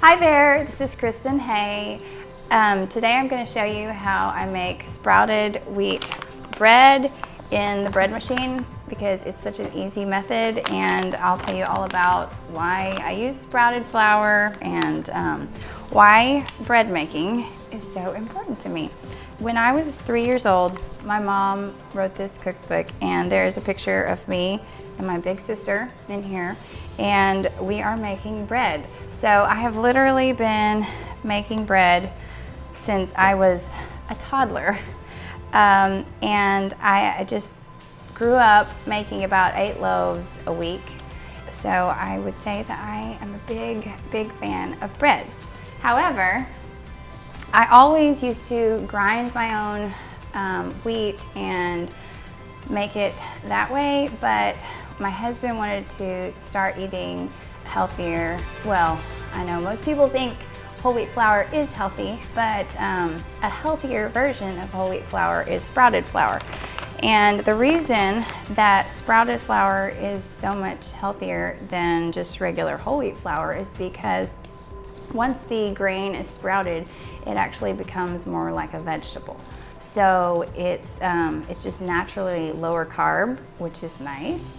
Hi there, this is Kristen Hay. Today I'm going to show you how I make sprouted wheat bread in the bread machine because it's such an easy method, and I'll tell you all about why I use sprouted flour and why bread making is so important to me. When I was 3 years old, my mom wrote this cookbook, and there's a picture of me and my big sister in here, and we are making bread. So I have literally been making bread since I was a toddler, and I just grew up making about 8 loaves a week. So I would say that I am a big fan of bread. However, I always used to grind my own wheat and make it that way, but my husband wanted to start eating healthier. Well, I know most people think whole wheat flour is healthy, but a healthier version of whole wheat flour is sprouted flour. And the reason that sprouted flour is so much healthier than just regular whole wheat flour is because once the grain is sprouted, it actually becomes more like a vegetable. So it's just naturally lower carb, which is nice.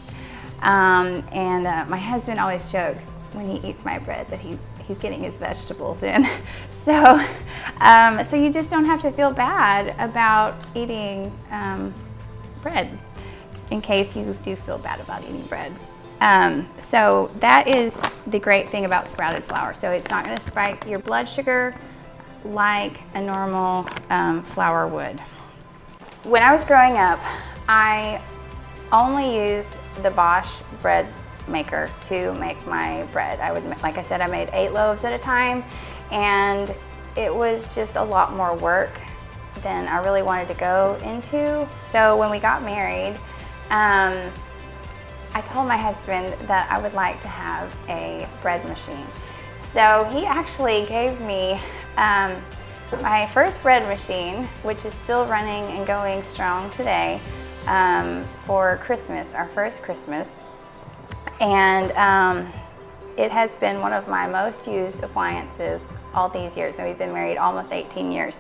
My husband always jokes when he eats my bread that he's getting his vegetables in. So you just don't have to feel bad about eating bread, in case you do feel bad about eating bread. So that is the great thing about sprouted flour. So it's not going to spike your blood sugar like a normal flour would. When I was growing up, I only used the Bosch bread maker to make my bread. Like I said, I made 8 loaves at a time, and it was just a lot more work than I really wanted to go into. So when we got married, I told my husband that I would like to have a bread machine. So he actually gave me my first bread machine, which is still running and going strong today, for Christmas, our first Christmas. And it has been one of my most used appliances all these years, and we've been married almost 18 years.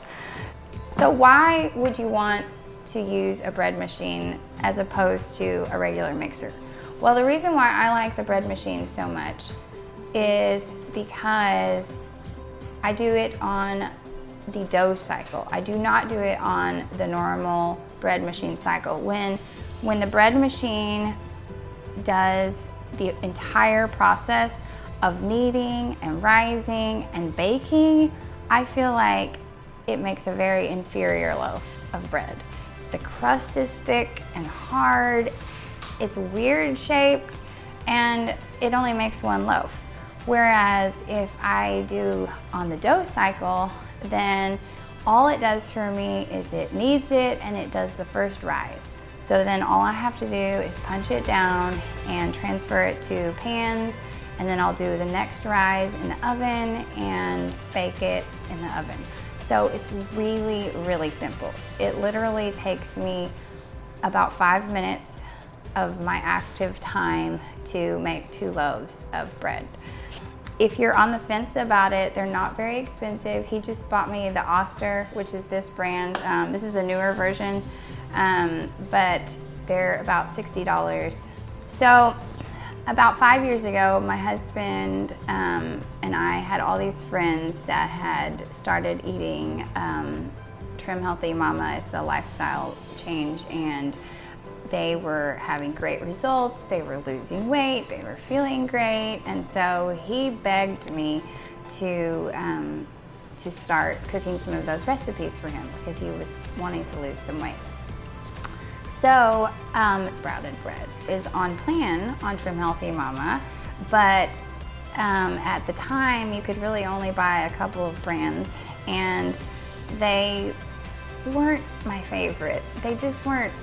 So why would you want to use a bread machine as opposed to a regular mixer? Well, the reason why I like the bread machine so much is because I do it on the dough cycle. I do not do it on the normal bread machine cycle. When the bread machine does the entire process of kneading and rising and baking, I feel like it makes a very inferior loaf of bread. The crust is thick and hard, it's weird shaped, and it only makes one loaf. Whereas if I do on the dough cycle, then all it does for me is it kneads it and it does the first rise. So then all I have to do is punch it down and transfer it to pans, and then I'll do the next rise in the oven and bake it in the oven. So it's really, really simple. It literally takes me about 5 minutes of my active time to make 2 loaves of bread. If you're on the fence about it, they're not very expensive. He just bought me the Oster, which is this brand. This is a newer version, but they're about $60. So about 5 years ago, my husband and I had all these friends that had started eating Trim Healthy Mama. It's a lifestyle change, and they were having great results. They were losing weight, they were feeling great, and so he begged me to start cooking some of those recipes for him because he was wanting to lose some weight. So sprouted bread is on plan on Trim Healthy Mama, but at the time you could really only buy a couple of brands, and they weren't my favorite. They just weren't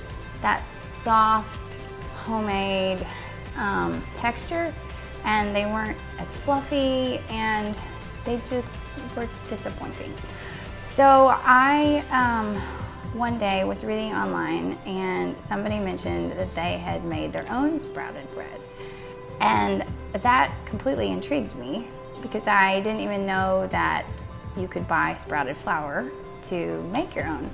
that soft homemade texture, and they weren't as fluffy, and they just were disappointing. So I one day was reading online, and somebody mentioned that they had made their own sprouted bread, and that completely intrigued me because I didn't even know that you could buy sprouted flour to make your own.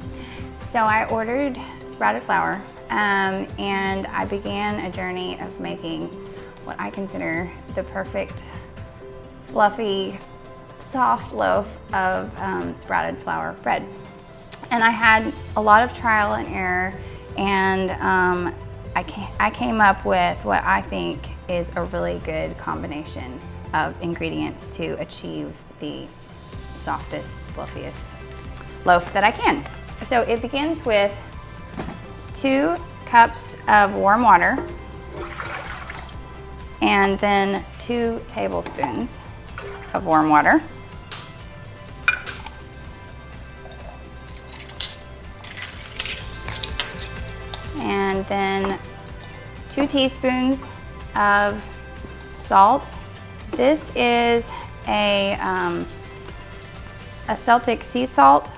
So I ordered sprouted flour, and I began a journey of making what I consider the perfect, fluffy, soft loaf of sprouted flour bread. And I had a lot of trial and error, and I came up with what I think is a really good combination of ingredients to achieve the softest, fluffiest loaf that I can. So it begins with 2 cups of warm water, and then 2 tablespoons of warm water. And then 2 teaspoons of salt. This is a Celtic sea salt.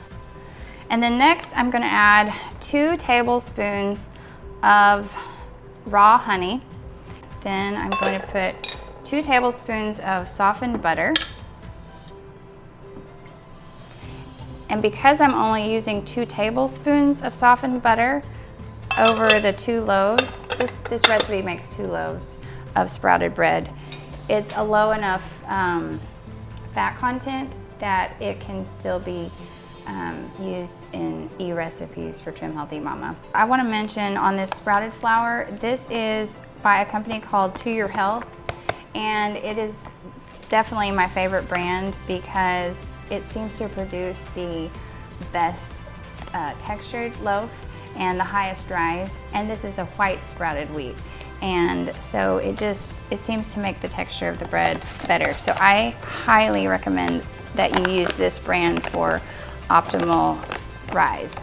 And then next I'm going to add 2 tablespoons of raw honey. Then I'm going to put 2 tablespoons of softened butter. And because I'm only using 2 tablespoons of softened butter over the 2 loaves, this recipe makes 2 loaves of sprouted bread. It's a low enough fat content that it can still be used in e-recipes for Trim Healthy Mama. I want to mention on this sprouted flour, this is by a company called To Your Health, and it is definitely my favorite brand because it seems to produce the best textured loaf and the highest rise, and this is a white sprouted wheat, and so it seems to make the texture of the bread better. So I highly recommend that you use this brand for optimal rise.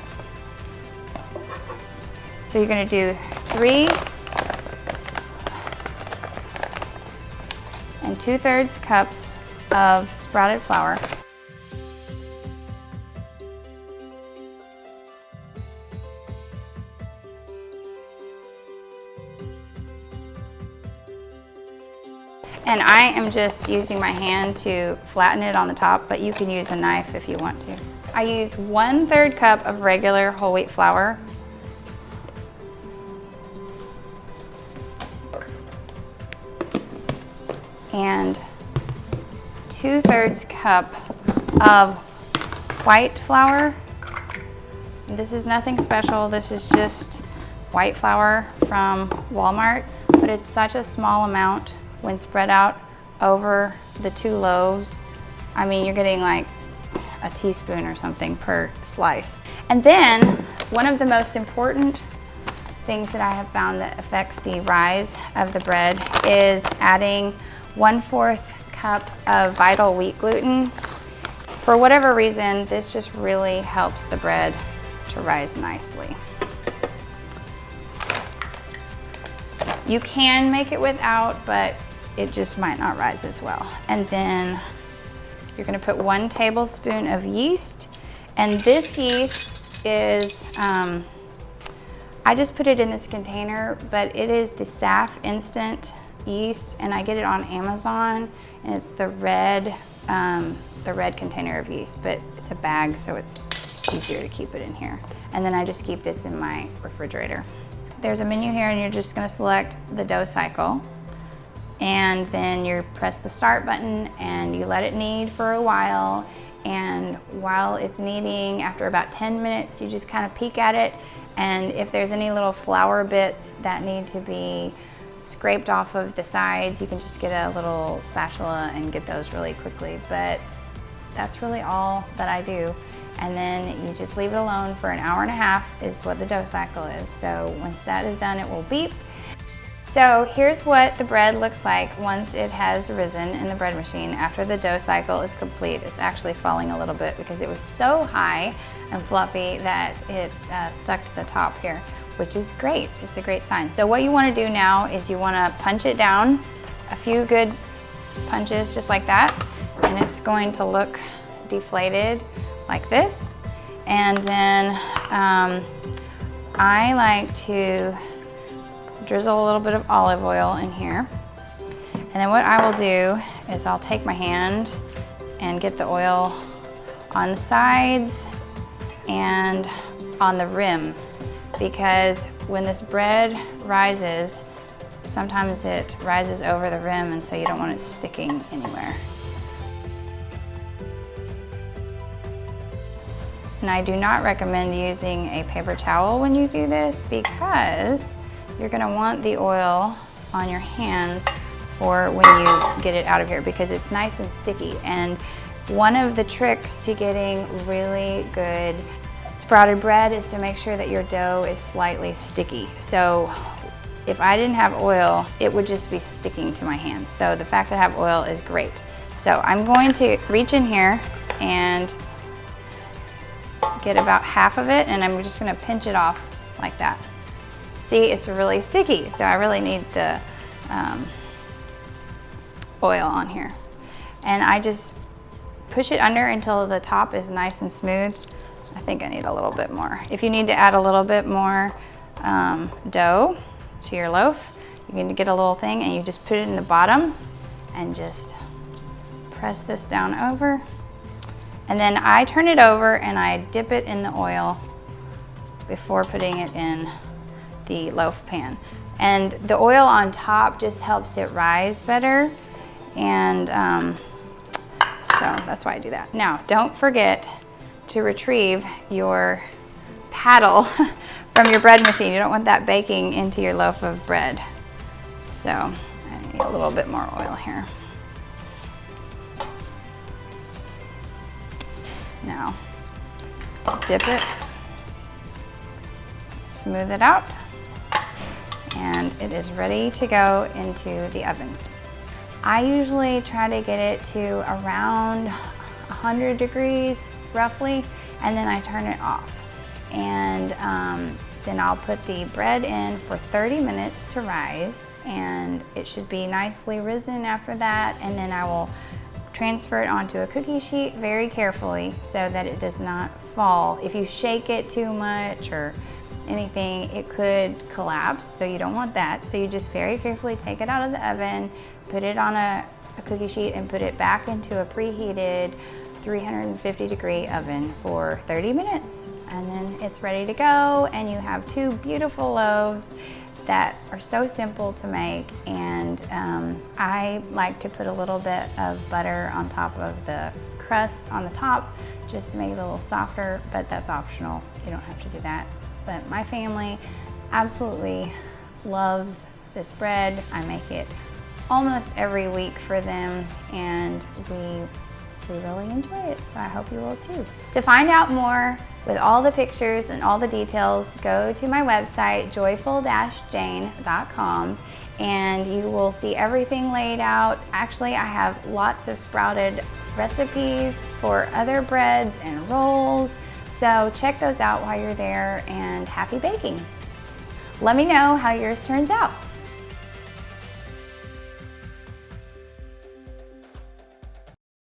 So you're going to do 3 2/3 cups of sprouted flour. And I am just using my hand to flatten it on the top, but you can use a knife if you want to. I use 1/3 cup of regular whole wheat flour. And 2/3 cup of white flour. This is nothing special. This is just white flour from Walmart, but it's such a small amount when spread out over the 2 loaves. I mean, you're getting like a teaspoon or something per slice. And then one of the most important things that I have found that affects the rise of the bread is adding 1/4 cup of vital wheat gluten. For whatever reason, this just really helps the bread to rise nicely. You can make it without, but it just might not rise as well. And then you're going to put 1 tablespoon of yeast, and this yeast is, I just put it in this container, but it is the SAF instant yeast, and I get it on Amazon, and it's the red container of yeast, but it's a bag, so it's easier to keep it in here. And then I just keep this in my refrigerator. There's a menu here, and you're just going to select the dough cycle, and then you press the start button and you let it knead for a while. And while it's kneading, after about 10 minutes, you just kind of peek at it, and if there's any little flour bits that need to be scraped off of the sides, you can just get a little spatula and get those really quickly. But that's really all that I do. And then you just leave it alone for 1.5 hours is what the dough cycle is. So once that is done, it will beep. So here's what the bread looks like once it has risen in the bread machine after the dough cycle is complete. It's actually falling a little bit because it was so high and fluffy that it stuck to the top here, which is great. It's a great sign. So what you want to do now is you want to punch it down, a few good punches just like that, and it's going to look deflated like this. And then I like to drizzle a little bit of olive oil in here. And then what I will do is I'll take my hand and get the oil on the sides and on the rim, because when this bread rises, sometimes it rises over the rim, and so you don't want it sticking anywhere. And I do not recommend using a paper towel when you do this, because you're gonna want the oil on your hands for when you get it out of here, because it's nice and sticky. And one of the tricks to getting really good sprouted bread is to make sure that your dough is slightly sticky. So if I didn't have oil, it would just be sticking to my hands. So the fact that I have oil is great. So I'm going to reach in here and get about half of it, and I'm just gonna pinch it off like that. See, it's really sticky, so I really need the oil on here. And I just push it under until the top is nice and smooth. I think I need a little bit more. If you need to add a little bit more dough to your loaf, you can get a little thing and you just put it in the bottom and just press this down over. And then I turn it over and I dip it in the oil before putting it in the loaf pan. And the oil on top just helps it rise better. And so that's why I do that. Now, don't forget to retrieve your paddle from your bread machine. You don't want that baking into your loaf of bread. So I need a little bit more oil here. Now, dip it, smooth it out, and it is ready to go into the oven. I usually try to get it to around 100 degrees, roughly, and then I turn it off. And then I'll put the bread in for 30 minutes to rise, and it should be nicely risen after that, and then I will transfer it onto a cookie sheet very carefully so that it does not fall. If you shake it too much or anything, it could collapse, so you don't want that. So you just very carefully take it out of the oven, put it on a cookie sheet, and put it back into a preheated 350 degree oven for 30 minutes. And then it's ready to go, and you have two beautiful loaves that are so simple to make. And I like to put a little bit of butter on top of the crust on the top just to make it a little softer, but that's optional. You don't have to do that. But my family absolutely loves this bread. I make it almost every week for them, and we really enjoy it, so I hope you will too. To find out more with all the pictures and all the details, go to my website, joyful-jane.com, and you will see everything laid out. Actually, I have lots of sprouted recipes for other breads and rolls, so check those out while you're there, and happy baking. Let me know how yours turns out.